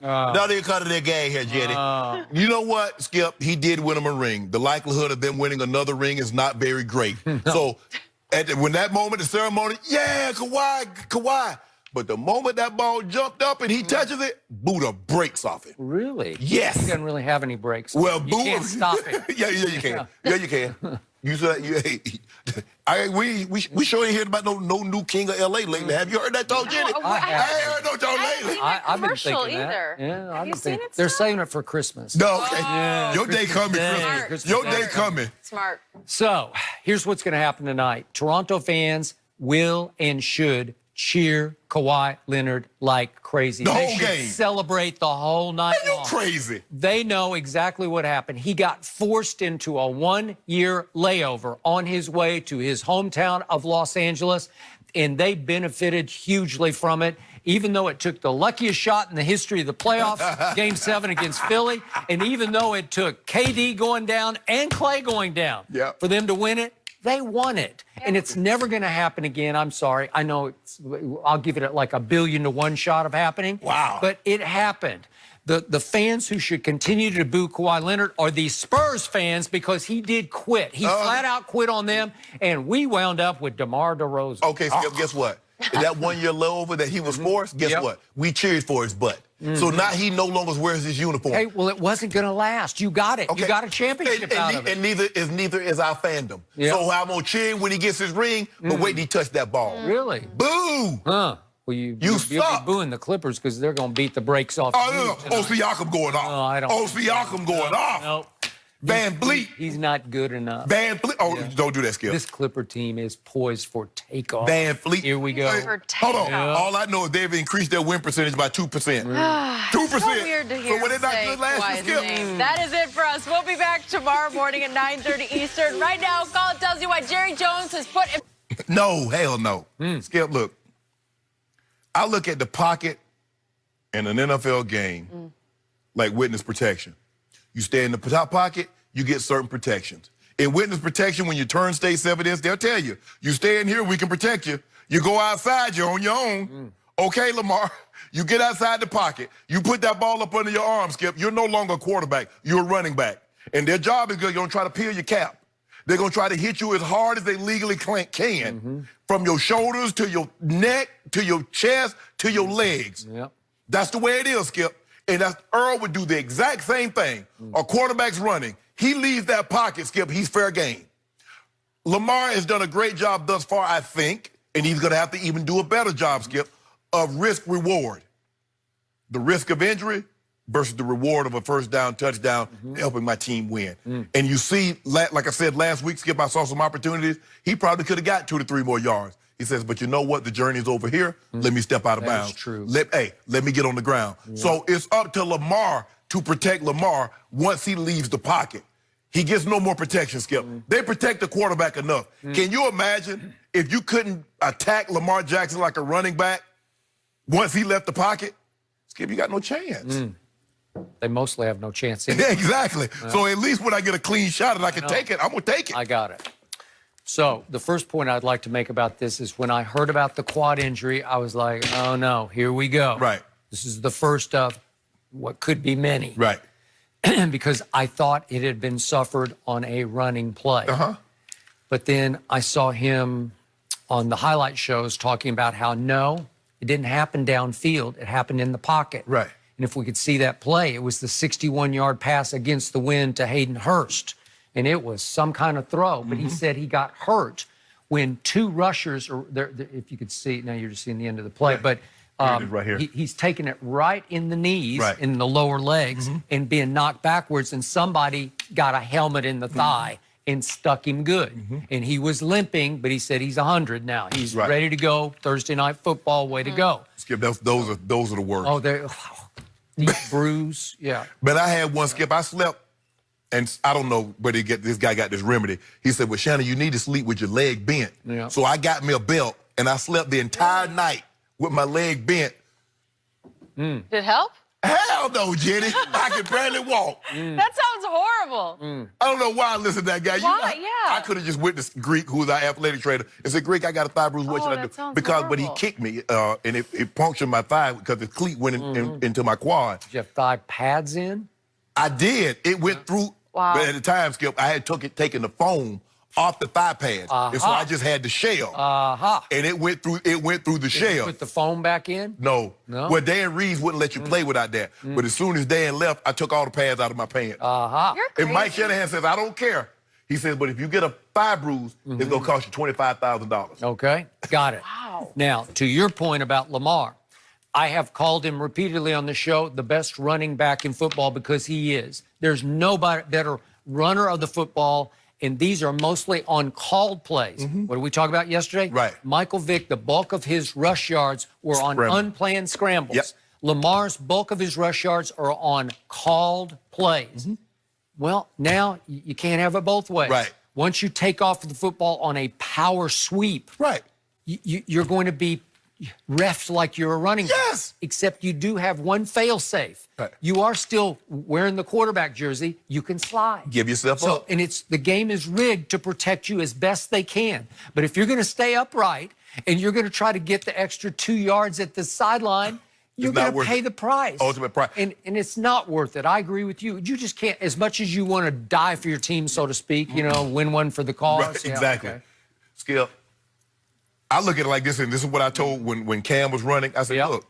Now they cut their gag here, Jenny. You know what, Skip? He did win him a ring. The likelihood of them winning another ring is not very great. So when that moment, the ceremony, yeah, Kawhi. But the moment that ball jumped up and he touches it, Buddha breaks off it. Really? Yes. He doesn't really have any breaks. Well, you can't stop it. yeah, you can. Yeah, you can. You said we sure ain't heard about no new king of LA lately. Have you heard that talk, Jenny? I ain't heard no talk lately. I've been commercial thinking either. that. Yeah, Have you seen it? They're still? saving it for Christmas. No, okay. Yeah, Your day coming, Christmas Christmas. Your day coming. Smart. So here's what's going to happen tonight. Toronto fans will and should cheer Kawhi Leonard like crazy. The They whole should game. celebrate the whole night You long. crazy. They know exactly what happened. He got forced into a one-year layover on his way to his hometown of Los Angeles, and they benefited hugely from it, even though it took the luckiest shot in the history of the playoffs, Game 7 against Philly, and even though it took KD going down and Clay going down for them to win it. They won it, and it's never going to happen again. I'm sorry. I know I'll give it like 1 billion to 1 shot of happening. Wow. But it happened. The fans who should continue to boo Kawhi Leonard are the Spurs fans because he did quit. He flat out quit on them, and we wound up with DeMar DeRozan. Okay, Skip, guess what? That 1 year layover that he was forced, guess what? We cheered for his butt. So now he no longer wears his uniform. Hey, well, it wasn't going to last. You got it. Okay. You got a championship out of it. And neither is our fandom. So I'm going to cheer him when he gets his ring, but wait till he touch that ball. Really? Boo! Huh. Well, you'll be booing the Clippers because they're going to beat the brakes off. Oh, Siakam going off. No, I don't. Siakam going off. No. Van Vliet. He's not good enough. Van Vliet. Oh, don't do that, Skip. This Clipper team is poised for takeoff. Van Vliet. Here we go. Hold on. All I know is they've increased their win percentage by 2%. 2%. So weird to hear So when they're not say good last Kawhi's year, Skip. name. That is it for us. We'll be back tomorrow morning at 9:30 Eastern. Right now, Colin tells you why Jerry Jones has put him. No, hell no. Skip, look. I look at the pocket in an NFL game like witness protection. You stay in the top pocket, you get certain protections. In witness protection, when you turn state's evidence, they'll tell you, you stay in here, we can protect you. You go outside, you're on your own. Okay, Lamar, you get outside the pocket. You put that ball up under your arm, Skip. You're no longer a quarterback. You're a running back. And their job is going to try to peel your cap. They're going to try to hit you as hard as they legally can, from your shoulders to your neck, to your chest, to your legs. That's the way it is, Skip. And Earl would do the exact same thing. A quarterback's running. He leaves that pocket, Skip. He's fair game. Lamar has done a great job thus far, I think, and he's going to have to even do a better job, Skip, of risk-reward. The risk of injury versus the reward of a first down touchdown helping my team win. And you see, like I said last week, Skip, I saw some opportunities. He probably could have got 2 to 3 more yards. He says, but you know what? The journey is over here. Let me step out of bounds. That's true. Let me get on the ground. So it's up to Lamar to protect Lamar once he leaves the pocket. He gets no more protection, Skip. They protect the quarterback enough. Can you imagine if you couldn't attack Lamar Jackson like a running back once he left the pocket? Skip, you got no chance. They mostly have no chance. Anyway. Exactly. So at least when I get a clean shot and I can take it, I'm going to take it. I got it. So the first point I'd like to make about this is when I heard about the quad injury, I was like, oh, no, here we go. Right. This is the first of what could be many. Right. Because I thought it had been suffered on a running play. But then I saw him on the highlight shows talking about how, no, it didn't happen downfield. It happened in the pocket. Right. And if we could see that play, it was the 61-yard pass against the wind to Hayden Hurst. And it was some kind of throw. But he said he got hurt when 2 rushers, or if you could see, now you're just seeing the end of the play, but right here. he's taking it right in the knees, in the lower legs, and being knocked backwards, and somebody got a helmet in the thigh and stuck him good. And he was limping, but he said he's 100 now. He's ready to go. Thursday Night Football, way to go. Skip, those are the worst. Oh, they're deep bruise, But I had one, Skip. I slept, and I don't know where this guy got this remedy. He said, well, Shannon, you need to sleep with your leg bent. So I got me a belt, and I slept the entire night with my leg bent. Did it help? Hell no, Jenny. I can barely walk. That sounds sounds horrible. I don't know why I listened to that guy. Why? Yeah. I could have just went to Greek, who was our athletic trainer, and said, Greek, I got a thigh bruise. What should I that do? sounds Because when he horrible. kicked me, and it punctured my thigh because the cleat went into my quad. Did you have thigh pads in? I did. It went through. Wow. But at the time, Skip, I had taken the foam off the thigh pads, and so I just had the shell. And it went through. It went through the shell. Put the foam back in? No. No? Well, Dan Reeves wouldn't let you play without that. But as soon as Dan left, I took all the pads out of my pants. You're crazy. And Mike Shanahan says, I don't care. He says, but if you get a thigh bruise, it's going to cost you $25,000. Okay, got it. Wow. Now, to your point about Lamar, I have called him repeatedly on the show the best running back in football because he is. There's nobody better runner of the football, and these are mostly on called plays. What did we talk about yesterday? Right. Michael Vick, the bulk of his rush yards were on Scramble. unplanned scrambles. Yep. Lamar's bulk of his rush yards are on called plays. Well, now you can't have it both ways. Right. Once you take off the football on a power sweep, Right. you're going to be refed like you're a running back. Yes. Except you do have one fail-safe. Right. You are still wearing the quarterback jersey. You can slide. Give yourself So, up. and the game is rigged to protect you as best they can. But if you're going to stay upright and you're going to try to get the extra 2 yards at the sideline, you're not going to worth pay it. the price. Ultimate price. And it's not worth it. I agree with you. You just can't, as much as you want to die for your team, so to speak, win one for the cause. Right, Yeah, exactly. okay. Skip, I look at it like this, and this is what I told when Cam was running. I said, Yep. look,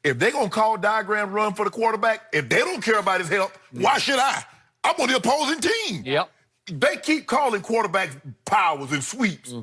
if they're going to call diagram run for the quarterback, if they don't care about his health, why should I? I'm on the opposing team. Yep. They keep calling quarterbacks powers and sweeps.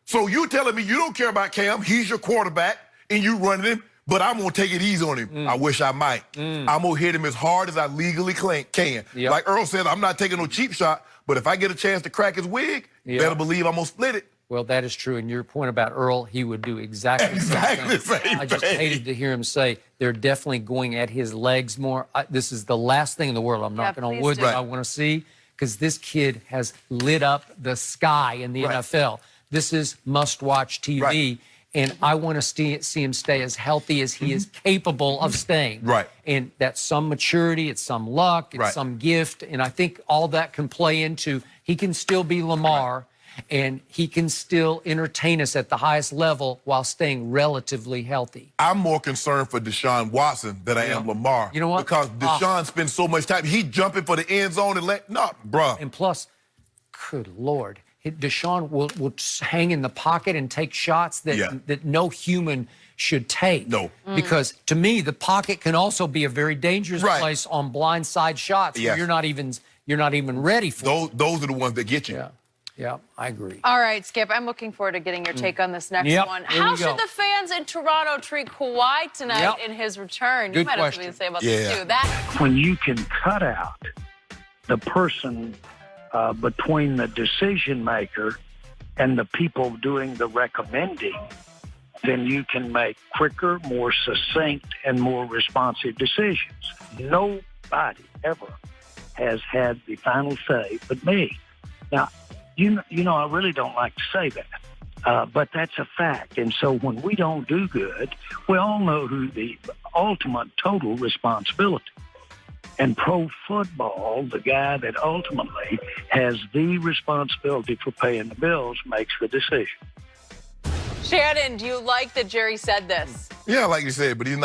So you telling me you don't care about Cam, he's your quarterback, and you running him, but I'm going to take it easy on him. I wish I might. I'm going to hit him as hard as I legally can. Yep. Like Earl said, I'm not taking no cheap shot, but if I get a chance to crack his wig, Yep. better believe I'm going to split it. Well, that is true. And your point about Earl, he would do exactly the same Exactly thing. the same I just thing. hated to hear him say they're definitely going at his legs more. This is the last thing in the world I'm knocking on please wood do. that I want to see because this kid has lit up the sky in the Right. NFL. This is must-watch TV. Right. And I want to see him stay as healthy as he is capable of staying. Right. And that's some maturity, it's some luck, it's Right. some gift. And I think all that can play into he can still be Lamar and he can still entertain us at the highest level while staying relatively healthy. I'm more concerned for Deshaun Watson than I am Lamar. You know what? Because Deshaun spends so much time. He jumping for the end zone and bruh. And plus, good Lord, Deshaun will hang in the pocket and take shots that no human should take. No. Because to me, the pocket can also be a very dangerous Right. place on blindside shots Yes. where you're not even ready for. Those are the ones that get you. Yeah, I agree. All right, Skip, I'm looking forward to getting your take on this next Yep, one. here How we go. should the fans in Toronto treat Kawhi tonight Yep. in his return? Good You might have question. something to say about Yeah. this, too. That When you can cut out the person between the decision maker and the people doing the recommending, then you can make quicker, more succinct, and more responsive decisions. Nobody ever has had the final say but me. Now, you know, I really don't like to say that, but that's a fact. And so when we don't do good, we all know who the ultimate total responsibility. And pro football, the guy that ultimately has the responsibility for paying the bills, makes the decision. Shannon, do you like that Jerry said this? Yeah, like you said, but he's not.